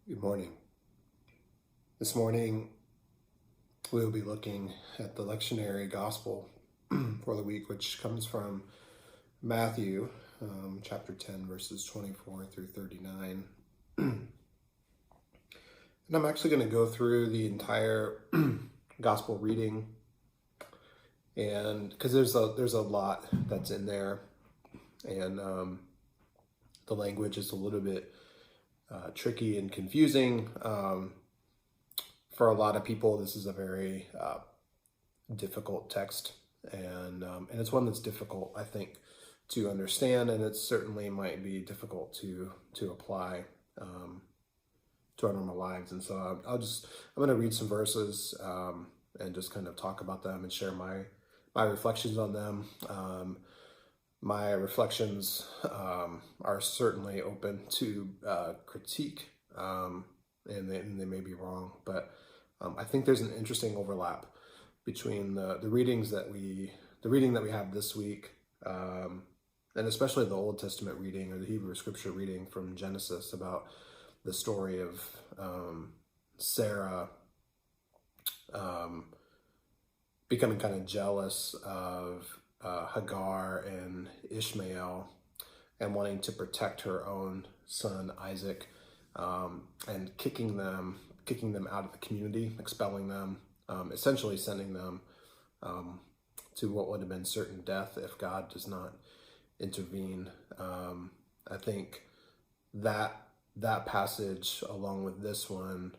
Good morning. This morning, we will be looking at the lectionary gospel for the week, which comes from Matthew chapter 10, verses 24 through 39. And I'm actually going to go through the entire gospel reading, and because there's a lot that's in there, and the language is a little bit tricky and confusing. For a lot of people, this is a very difficult text, and it's one that's difficult, I think, to understand, and it certainly might be difficult to apply to our normal lives. And so I'm going to read some verses and just kind of talk about them and share my reflections on them. My reflections are certainly open to critique, and they may be wrong, but I think there's an interesting overlap between the reading that we have this week, and especially the Old Testament reading or the Hebrew Scripture reading from Genesis about the story of Sarah becoming kind of jealous of Hagar and Ishmael and wanting to protect her own son Isaac, and kicking them out of the community, expelling them, essentially sending them to what would have been certain death if God does not intervene. I think that passage, along with this one,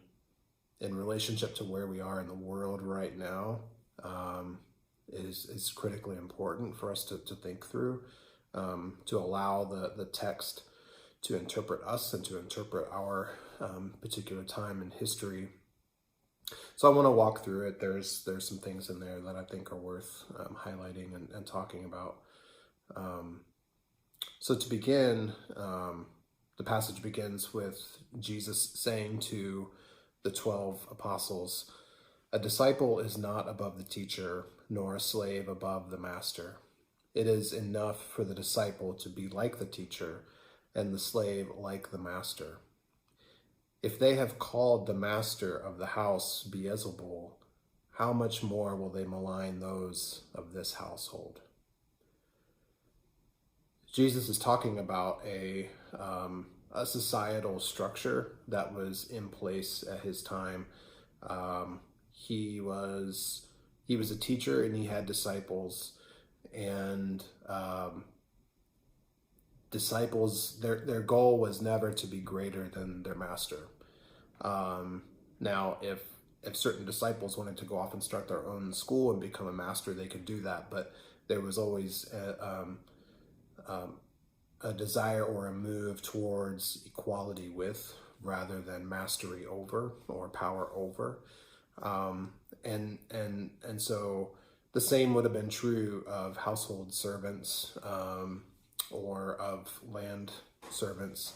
in relationship to where we are in the world right now, is critically important for us to think through, to allow the text to interpret us and to interpret our particular time in history. So I want to walk through it. There's some things in there that I think are worth highlighting and talking about. So to begin, the passage begins with Jesus saying to the 12 apostles, "A disciple is not above the teacher, nor a slave above the master. It is enough for the disciple to be like the teacher, and the slave like the master. If they have called the master of the house Beelzebul, how much more will they malign those of this household?" Jesus is talking about a societal structure that was in place at his time. He was a teacher, and he had disciples, and disciples, their goal was never to be greater than their master. Now, if certain disciples wanted to go off and start their own school and become a master, they could do that, but there was always a desire or a move towards equality with, rather than mastery over or power over. And so the same would have been true of household servants, or of land servants.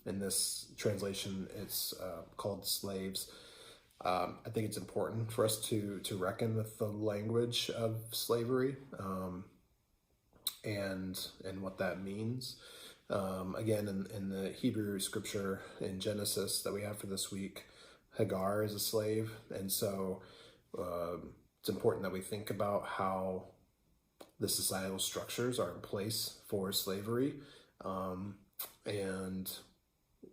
In this translation, it's called slaves. I think it's important for us to reckon with the language of slavery, and what that means. Again, in the Hebrew scripture in Genesis that we have for this week, Hagar is a slave, and so it's important that we think about how the societal structures are in place for slavery, and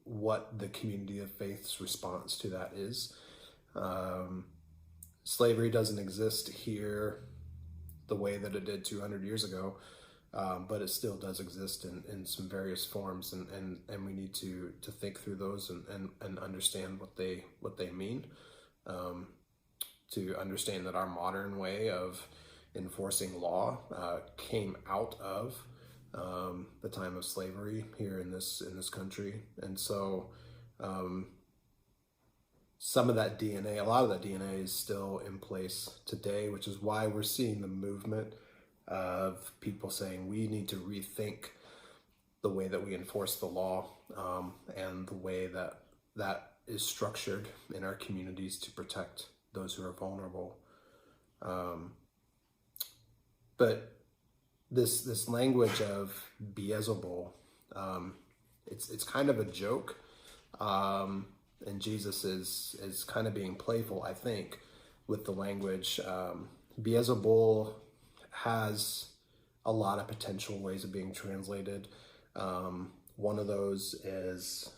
what the community of faith's response to that is. Slavery doesn't exist here the way that it did 200 years ago, but it still does exist in some various forms, and we need to think through those and understand what they mean, to understand that our modern way of enforcing law came out of the time of slavery here in this country. And so some of that DNA, a lot of that DNA is still in place today, which is why we're seeing the movement of people saying we need to rethink the way that we enforce the law, and the way that is structured in our communities to protect those who are vulnerable. But this language of Beelzebul, it's kind of a joke And Jesus is kind of being playful, I think, with the language. Beelzebul has a lot of potential ways of being translated. One of those is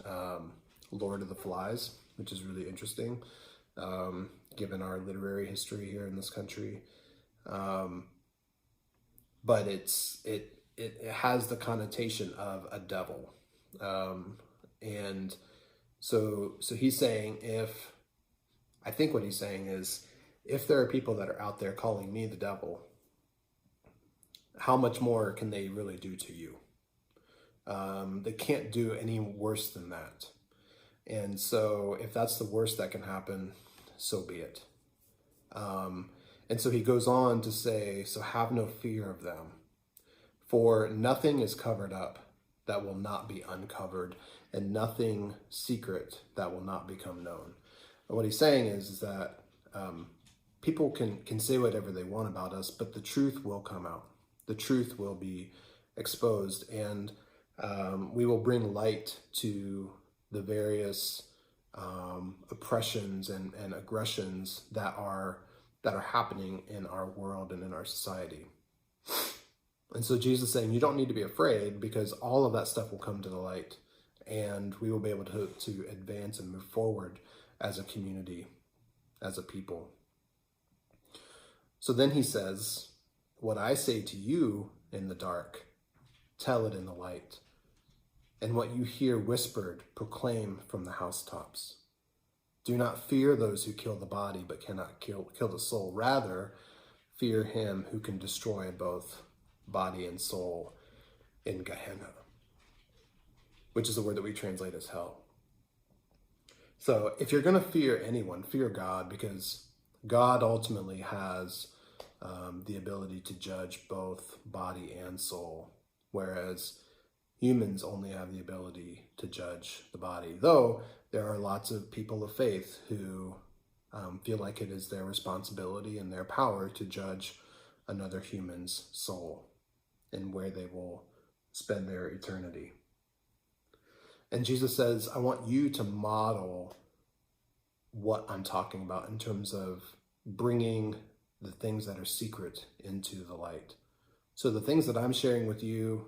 Lord of the Flies, which is really interesting, given our literary history here in this country. But it has the connotation of a devil. And so he's saying, I think what he's saying is, if there are people that are out there calling me the devil, how much more can they really do to you? They can't do any worse than that. And so if that's the worst that can happen, so be it. And so he goes on to say, so have no fear of them, for nothing is covered up that will not be uncovered, and nothing secret that will not become known. And what he's saying is that people can say whatever they want about us, but the truth will come out. The truth will be exposed, and we will bring light to the various oppressions and aggressions that are happening in our world and in our society. And so Jesus is saying, you don't need to be afraid, because all of that stuff will come to the light, and we will be able to advance and move forward as a community, as a people. So then he says, what I say to you in the dark, tell it in the light. And what you hear whispered, proclaim from the housetops. Do not fear those who kill the body, but cannot kill the soul. Rather, fear him who can destroy both body and soul in Gehenna, which is the word that we translate as hell. So if you're going to fear anyone, fear God, because God ultimately has the ability to judge both body and soul, whereas humans only have the ability to judge the body, though there are lots of people of faith who feel like it is their responsibility and their power to judge another human's soul and where they will spend their eternity. And Jesus says, I want you to model what I'm talking about in terms of bringing the things that are secret into the light. So the things that I'm sharing with you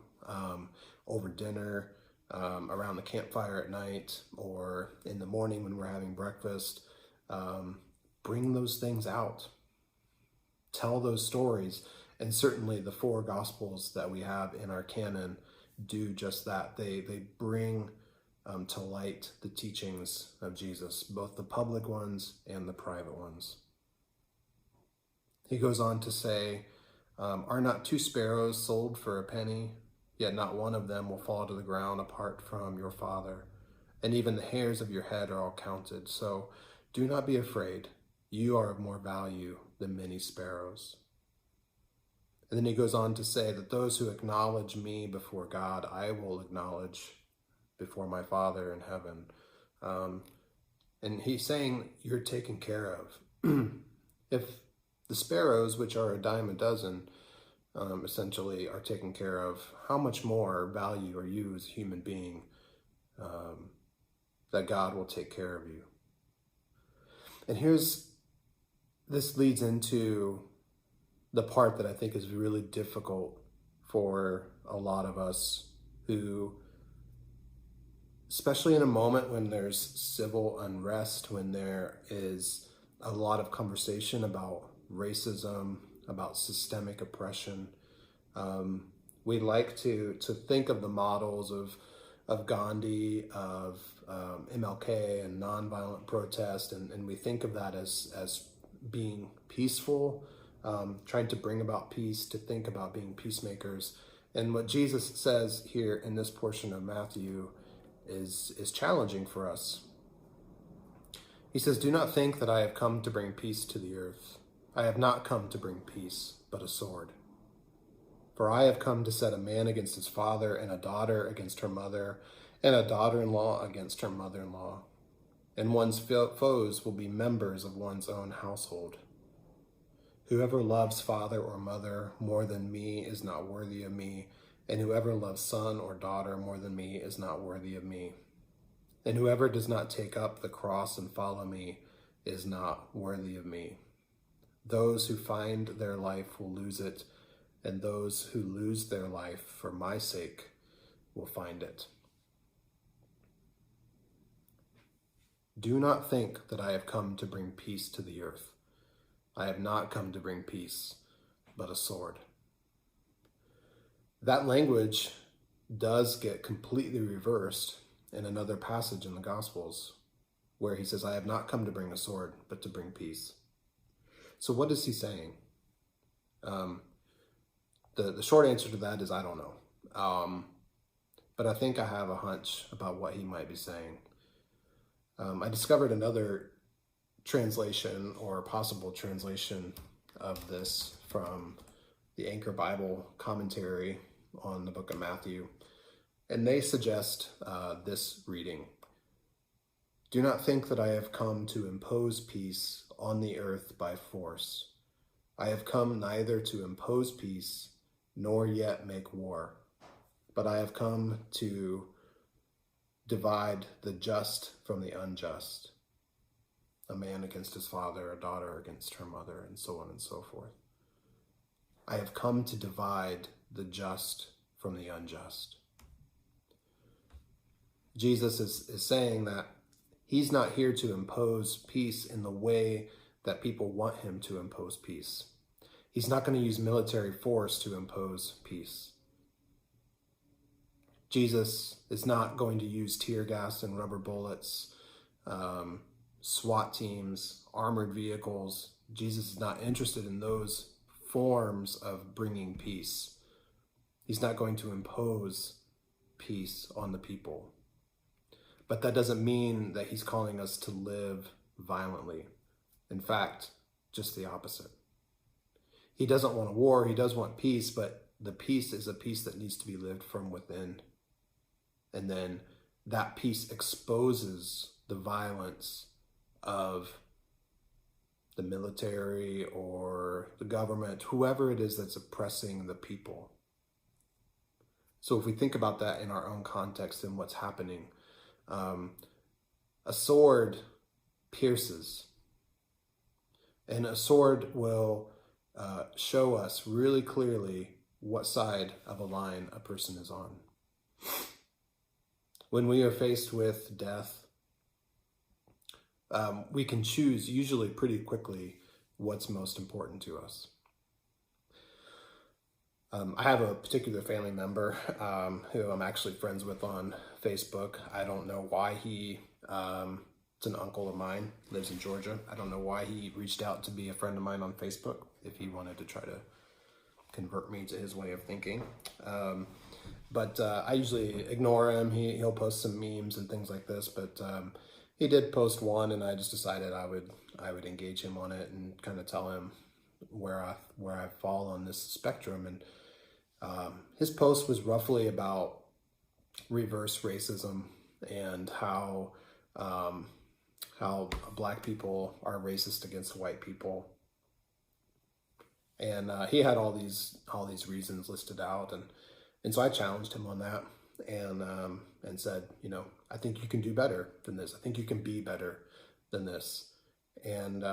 over dinner, around the campfire at night, or in the morning when we're having breakfast, bring those things out. Tell those stories. And certainly the 4 Gospels that we have in our canon do just that. They bring to light the teachings of Jesus, both the public ones and the private ones. He goes on to say, are not 2 sparrows sold for a penny? Yet not one of them will fall to the ground apart from your Father. And even the hairs of your head are all counted. So do not be afraid. You are of more value than many sparrows. And then he goes on to say that those who acknowledge me before God, I will acknowledge before my Father in heaven. And he's saying you're taken care of. If the sparrows, which are a dime a dozen, essentially are taken care of, how much more value are you as a human being that God will take care of you? And this leads into the part that I think is really difficult for a lot of us who, especially in a moment when there's civil unrest, when there is a lot of conversation about racism, about systemic oppression, we like to think of the models of Gandhi, of MLK and nonviolent protest, and we think of that as being peaceful, trying to bring about peace, to think about being peacemakers. And what Jesus says here in this portion of Matthew is challenging for us. He says, do not think that I have come to bring peace to the earth. I have not come to bring peace, but a sword. For I have come to set a man against his father, and a daughter against her mother, and a daughter-in-law against her mother-in-law. And one's foes will be members of one's own household. Whoever loves father or mother more than me is not worthy of me, and whoever loves son or daughter more than me is not worthy of me. And whoever does not take up the cross and follow me is not worthy of me. Those who find their life will lose it, and those who lose their life for my sake will find it. Do not think that I have come to bring peace to the earth. I have not come to bring peace, but a sword. That language does get completely reversed in another passage in the Gospels, where he says, I have not come to bring a sword, but to bring peace. So what is he saying? The short answer to that is I don't know. But I think I have a hunch about what he might be saying. I discovered another translation or possible translation of this from the Anchor Bible commentary on the book of Matthew. And they suggest this reading. Do not think that I have come to impose peace on the earth by force. I have come neither to impose peace nor yet make war, but I have come to divide the just from the unjust, a man against his father, a daughter against her mother, and so on and so forth. I have come to divide the just from the unjust. Jesus is saying that he's not here to impose peace in the way that people want him to impose peace. He's not going to use military force to impose peace. Jesus is not going to use tear gas and rubber bullets, SWAT teams, armored vehicles. Jesus is not interested in those forms of bringing peace. He's not going to impose peace on the people. But that doesn't mean that he's calling us to live violently. In fact, just the opposite. He doesn't want a war, he does want peace, but the peace is a peace that needs to be lived from within. And then that peace exposes the violence of the military or the government, whoever it is that's oppressing the people. So if we think about that in our own context and what's happening, a sword pierces, and a sword will show us really clearly what side of a line a person is on. When we are faced with death, we can choose usually pretty quickly what's most important to us. I have a particular family member who I'm actually friends with on Facebook. I don't know why it's an uncle of mine, lives in Georgia. I don't know why he reached out to be a friend of mine on Facebook, if he wanted to try to convert me to his way of thinking. But I usually ignore him. He'll post some memes and things like this, but he did post one, and I just decided I would engage him on it and kind of tell him where I fall on this spectrum. And his post was roughly about reverse racism and how black people are racist against white people. And he had all these reasons listed out, and so I challenged him on that and said, I think you can do better than this. I think you can be better than this. And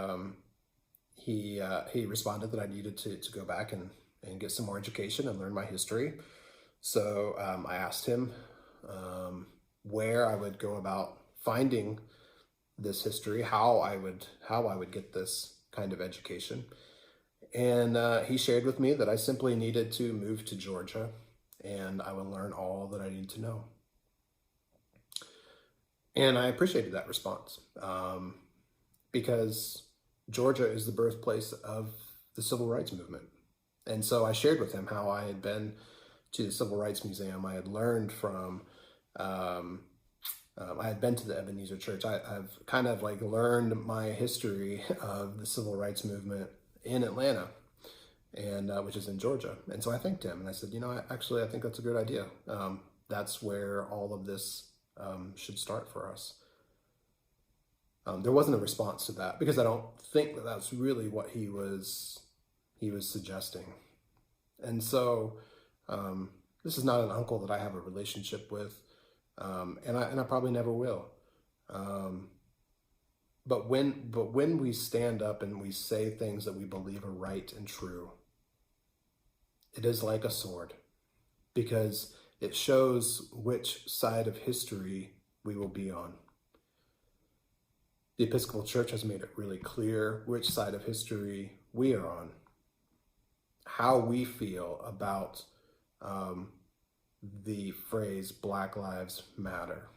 he responded that I needed to go back and get some more education and learn my history. So I asked him where I would go about finding this history, how I would get this kind of education. And he shared with me that I simply needed to move to Georgia and I would learn all that I need to know. And I appreciated that response because Georgia is the birthplace of the Civil Rights Movement. And so I shared with him how I had been to the Civil Rights Museum. I had learned from, I had been to the Ebenezer Church. I've kind of learned my history of the Civil Rights Movement in Atlanta, and which is in Georgia. And so I thanked him and I said, I think that's a good idea. That's where all of this should start for us. There wasn't a response to that because I don't think that that's really what he was suggesting. And so this is not an uncle that I have a relationship with, and I probably never will. But when we stand up and we say things that we believe are right and true, it is like a sword, because it shows which side of history we will be on. The Episcopal Church has made it really clear which side of history we are on, how we feel about the phrase Black Lives Matter.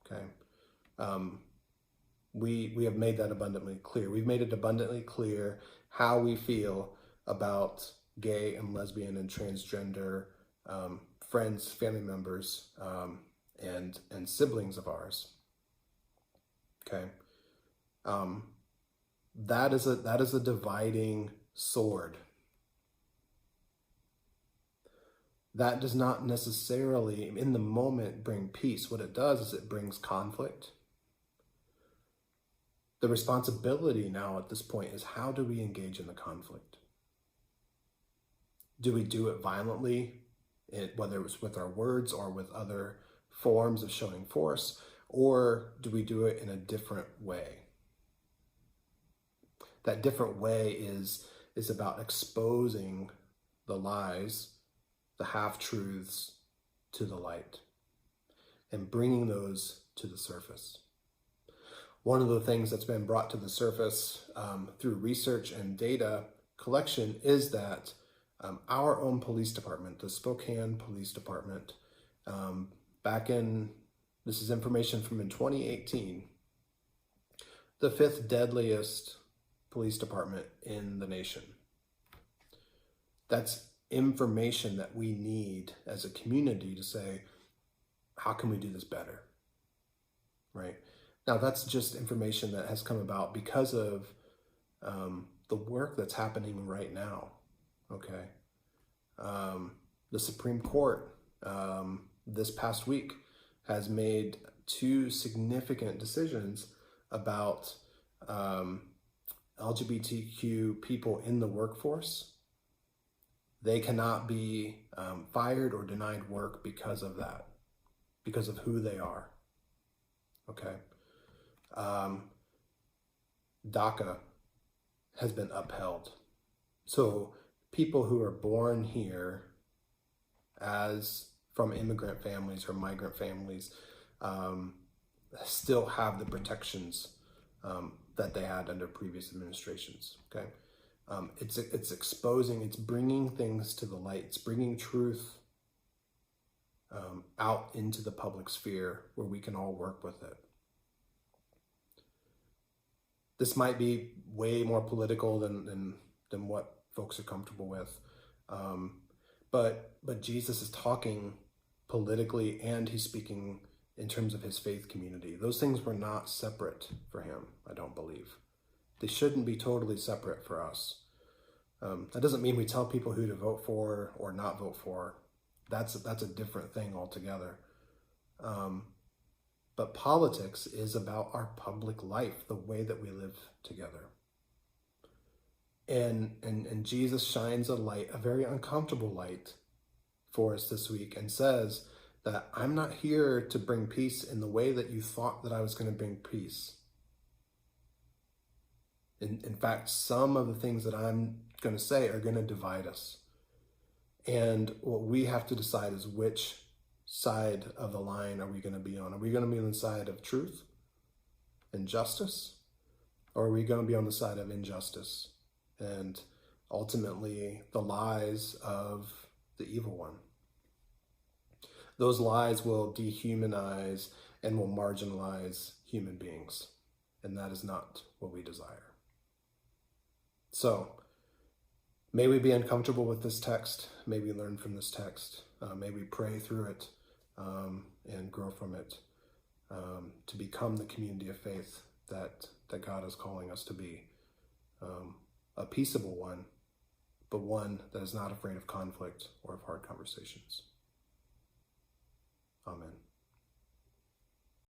Okay. We have made that abundantly clear. We've made it abundantly clear how we feel about gay and lesbian and transgender friends, family members, and siblings of ours. Okay, that is a dividing sword. That does not necessarily, in the moment, bring peace. What it does is it brings conflict. The responsibility now at this point is, how do we engage in the conflict? Do we do it violently, whether it's with our words or with other forms of showing force, or do we do it in a different way? That different way is about exposing the lies, the half-truths to the light, and bringing those to the surface. One of the things that's been brought to the surface through research and data collection is that our own police department, the Spokane Police Department, this is information from in 2018, the 5th deadliest police department in the nation. That's information that we need as a community to say, how can we do this better, right? Now, that's just information that has come about because of the work that's happening right now, okay? The Supreme Court this past week has made 2 significant decisions about LGBTQ people in the workforce. They cannot be fired or denied work because of that, because of who they are, okay? DACA has been upheld. So people who are born here as from immigrant families or migrant families still have the protections that they had under previous administrations, okay? It's exposing, it's bringing things to the light, it's bringing truth out into the public sphere where we can all work with it. This might be way more political than what folks are comfortable with, but Jesus is talking politically, and he's speaking in terms of his faith community. Those things were not separate for him, I don't believe. They shouldn't be totally separate for us. That doesn't mean we tell people who to vote for or not vote for. That's a different thing altogether. But politics is about our public life, the way that we live together. And Jesus shines a light, a very uncomfortable light, for us this week, and says that I'm not here to bring peace in the way that you thought that I was going to bring peace. In fact, some of the things that I'm going to say are going to divide us. And what we have to decide is, which side of the line are we going to be on? Are we going to be on the side of truth and justice? Or are we going to be on the side of injustice and ultimately the lies of the evil one? Those lies will dehumanize and will marginalize human beings. And that is not what we desire. So, may we be uncomfortable with this text. May we learn from this text. May we pray through it and grow from it to become the community of faith that God is calling us to be. A peaceable one, but one that is not afraid of conflict or of hard conversations. Amen.